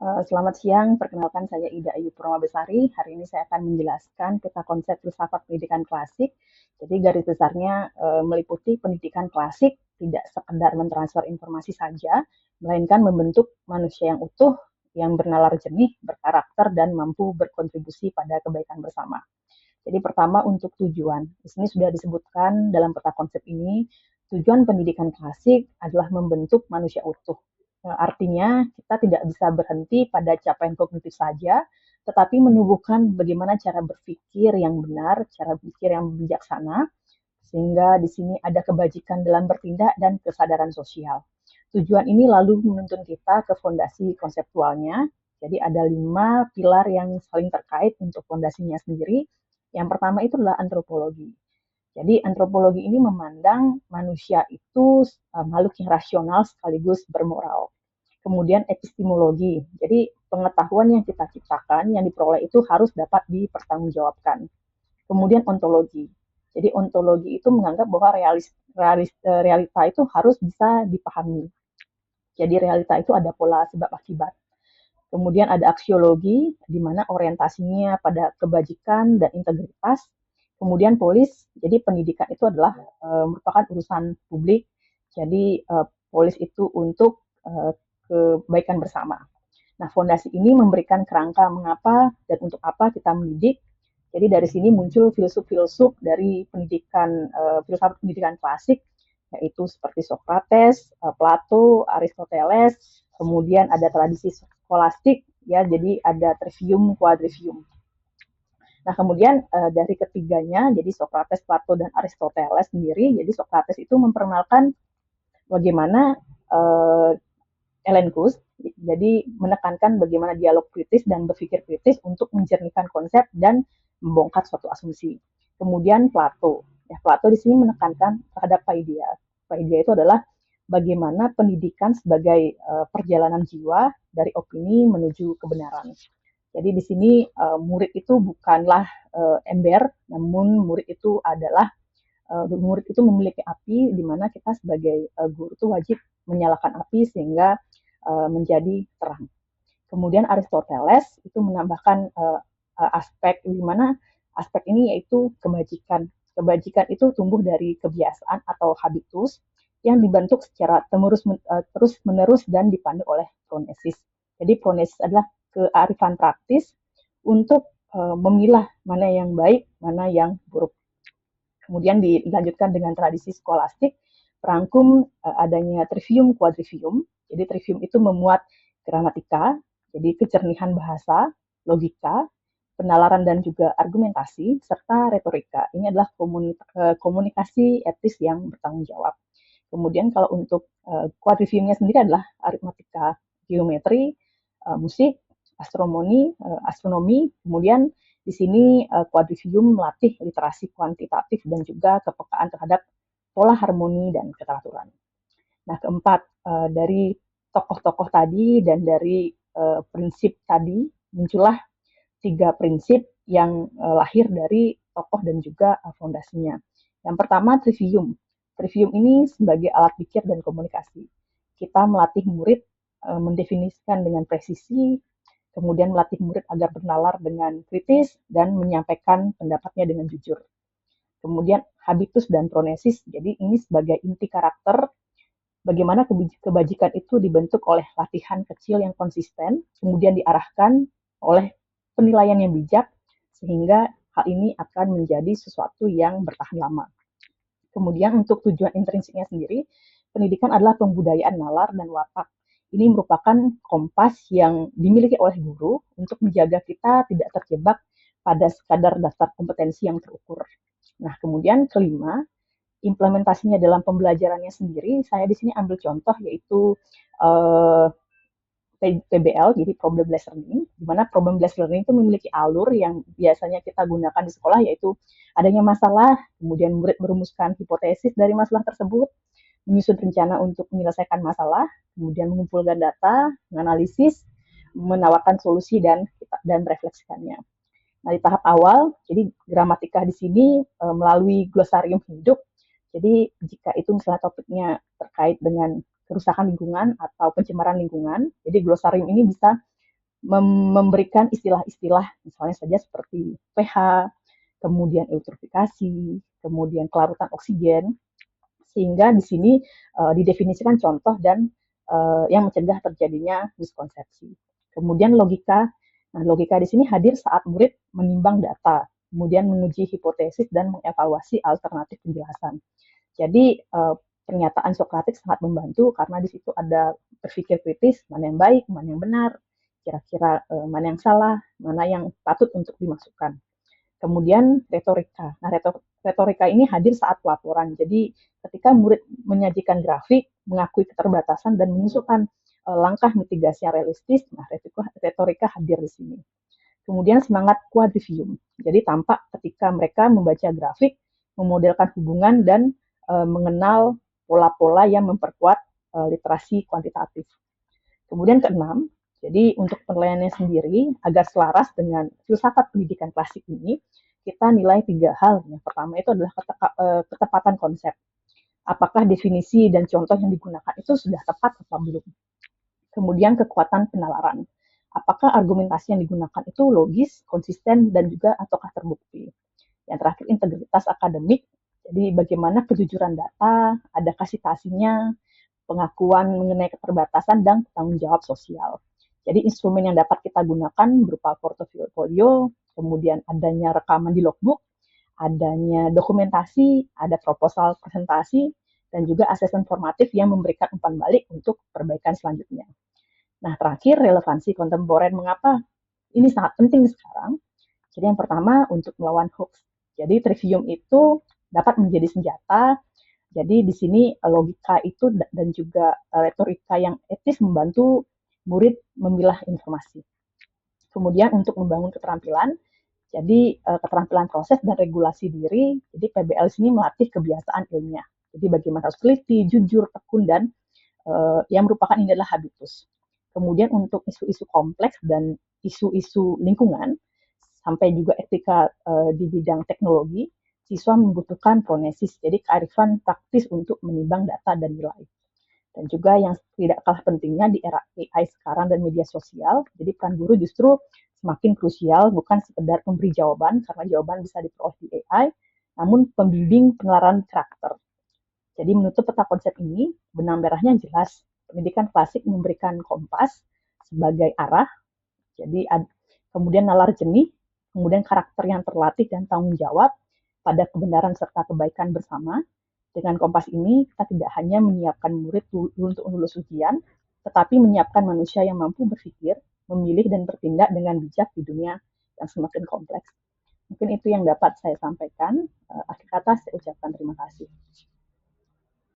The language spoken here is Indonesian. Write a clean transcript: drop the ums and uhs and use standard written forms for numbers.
Selamat siang, perkenalkan saya Ida Ayu Purmabesari. Hari ini saya akan menjelaskan peta konsep filsafat pendidikan klasik. Jadi garis besarnya meliputi pendidikan klasik tidak sekedar mentransfer informasi saja, melainkan membentuk manusia yang utuh, yang bernalar jernih, berkarakter, dan mampu berkontribusi pada kebaikan bersama. Jadi pertama untuk tujuan. Di sini sudah disebutkan dalam peta konsep ini, tujuan pendidikan klasik adalah membentuk manusia utuh. Artinya kita tidak bisa berhenti pada capaian kognitif saja, tetapi menumbuhkan bagaimana cara berpikir yang benar, cara berpikir yang bijaksana, sehingga di sini ada kebajikan dalam bertindak dan kesadaran sosial. Tujuan ini lalu menuntun kita ke fondasi konseptualnya. Jadi ada 5 pilar yang saling terkait untuk fondasinya sendiri. Yang pertama itu adalah antropologi. Jadi antropologi ini memandang manusia itu makhluk yang rasional sekaligus bermoral. Kemudian epistemologi. Jadi pengetahuan yang kita ciptakan, yang diperoleh itu harus dapat dipertanggungjawabkan. Kemudian ontologi. Jadi ontologi itu menganggap bahwa realita itu harus bisa dipahami. Jadi realita itu ada pola sebab akibat. Kemudian ada aksiologi, di mana orientasinya pada kebajikan dan integritas. Kemudian polis, jadi pendidikan itu adalah merupakan urusan publik. Jadi polis itu untuk kebaikan bersama. Nah, fondasi ini memberikan kerangka mengapa dan untuk apa kita mendidik. Jadi dari sini muncul filsuf-filsuf dari pendidikan filsafat pendidikan klasik, yaitu seperti Socrates, Plato, Aristoteles, kemudian ada tradisi skolastik, ya, jadi ada trivium, quadrivium. Nah, kemudian dari ketiganya, jadi Socrates, Plato, dan Aristoteles sendiri, jadi Socrates itu memperkenalkan bagaimana Ellen Kuss, jadi menekankan bagaimana dialog kritis dan berpikir kritis untuk menjernihkan konsep dan membongkar suatu asumsi. Kemudian Plato, ya Plato di sini menekankan terhadap paideia. Paideia itu adalah bagaimana pendidikan sebagai perjalanan jiwa dari opini menuju kebenaran. Jadi di sini murid itu bukanlah ember, namun murid itu adalah murid itu memiliki api, di mana kita sebagai guru itu wajib menyalakan api sehingga menjadi terang. Kemudian Aristoteles itu menambahkan aspek di mana aspek ini yaitu kebajikan. Kebajikan itu tumbuh dari kebiasaan atau habitus yang dibentuk secara terus menerus dan dipandu oleh pronesis. Jadi pronesis adalah kearifan praktis untuk memilah mana yang baik, mana yang buruk. Kemudian dilanjutkan dengan tradisi skolastik, perangkum adanya trivium quadrivium. Jadi trivium itu memuat gramatika, jadi kejernihan bahasa, logika, penalaran dan juga argumentasi, serta retorika. Ini adalah komunikasi etis yang bertanggung jawab. Kemudian kalau untuk quadriviumnya sendiri adalah aritmatika, geometri, musik, astronomi, kemudian di sini quadrivium melatih literasi kuantitatif dan juga kepekaan terhadap pola harmoni dan keteraturan. Nah, keempat, dari tokoh-tokoh tadi dan dari prinsip tadi muncullah 3 prinsip yang lahir dari tokoh dan juga fondasinya. Yang pertama, trivium. Trivium ini sebagai alat pikir dan komunikasi. Kita melatih murid mendefinisikan dengan presisi, kemudian melatih murid agar bernalar dengan kritis dan menyampaikan pendapatnya dengan jujur. Kemudian habitus dan pronesis, jadi ini sebagai inti karakter, bagaimana kebajikan itu dibentuk oleh latihan kecil yang konsisten, kemudian diarahkan oleh penilaian yang bijak, sehingga hal ini akan menjadi sesuatu yang bertahan lama. Kemudian untuk tujuan intrinsiknya sendiri, pendidikan adalah pembudayaan nalar dan watak. Ini merupakan kompas yang dimiliki oleh guru untuk menjaga kita tidak terjebak pada sekadar daftar kompetensi yang terukur. Nah, kemudian kelima, implementasinya dalam pembelajarannya sendiri, saya di sini ambil contoh yaitu PBL, jadi problem based learning, di mana problem based learning itu memiliki alur yang biasanya kita gunakan di sekolah, yaitu adanya masalah, kemudian murid merumuskan hipotesis dari masalah tersebut, menyusun rencana untuk menyelesaikan masalah, kemudian mengumpulkan data, menganalisis, menawarkan solusi dan refleksikannya. Nah, di tahap awal, jadi gramatika di sini melalui glosarium hidup. Jadi jika itu misalnya topiknya terkait dengan kerusakan lingkungan atau pencemaran lingkungan, jadi glosarium ini bisa memberikan istilah-istilah misalnya saja seperti pH, kemudian eutrofikasi, kemudian kelarutan oksigen, sehingga di sini didefinisikan contoh dan yang mencegah terjadinya miskonsepsi. Kemudian logika, nah logika di sini hadir saat murid menimbang data, kemudian menguji hipotesis dan mengevaluasi alternatif penjelasan. Jadi pernyataan Sokrates sangat membantu karena di situ ada berpikir kritis, mana yang baik, mana yang benar, kira-kira mana yang salah, mana yang patut untuk dimasukkan. Kemudian retorika. Nah, retorika ini hadir saat pelaporan. Jadi ketika murid menyajikan grafik, mengakui keterbatasan dan mengusulkan langkah mitigasi yang realistis, nah retorika hadir di sini. Kemudian semangat quadrivium. Jadi tampak ketika mereka membaca grafik, memodelkan hubungan dan mengenal pola-pola yang memperkuat literasi kuantitatif. Kemudian keenam, jadi untuk penilaiannya sendiri, agar selaras dengan filsafat pendidikan klasik ini, kita nilai 3 hal. Yang pertama itu adalah ketepatan konsep. Apakah definisi dan contoh yang digunakan itu sudah tepat atau belum? Kemudian kekuatan penalaran. Apakah argumentasi yang digunakan itu logis, konsisten, dan juga ataukah terbukti? Yang terakhir integritas akademik. Jadi bagaimana kejujuran data, adakah citasinya, pengakuan mengenai keterbatasan dan tanggung jawab sosial. Jadi instrumen yang dapat kita gunakan berupa portofolio, kemudian adanya rekaman di logbook, adanya dokumentasi, ada proposal presentasi, dan juga asesmen formatif yang memberikan umpan balik untuk perbaikan selanjutnya. Nah, terakhir relevansi kontemporer mengapa ini sangat penting sekarang. Jadi yang pertama untuk melawan hoax. Jadi trivium itu dapat menjadi senjata. Jadi di sini logika itu dan juga retorika yang etis membantu murid memilah informasi. Kemudian untuk membangun keterampilan, jadi keterampilan proses dan regulasi diri, jadi PBL sini melatih kebiasaan ilmiah. Jadi bagaimana harus teliti, jujur, tekun, dan yang merupakan ini adalah habitus. Kemudian untuk isu-isu kompleks dan isu-isu lingkungan, sampai juga etika di bidang teknologi, siswa membutuhkan pronesis, jadi kearifan praktis untuk menimbang data dan nilai. Dan juga yang tidak kalah pentingnya di era AI sekarang dan media sosial, jadi peran guru justru semakin krusial, bukan sekedar memberi jawaban, karena jawaban bisa diperoleh di AI, namun pembimbing penelaran karakter. Jadi menutup peta konsep ini, benang merahnya jelas. Pendidikan klasik memberikan kompas sebagai arah, jadi kemudian nalar jenih, kemudian karakter yang terlatih dan tanggung jawab pada kebenaran serta kebaikan bersama. Dengan kompas ini, kita tidak hanya menyiapkan murid untuk lulus ujian, tetapi menyiapkan manusia yang mampu berpikir, memilih dan bertindak dengan bijak di dunia yang semakin kompleks. Mungkin itu yang dapat saya sampaikan. Akhir kata saya ucapkan terima kasih.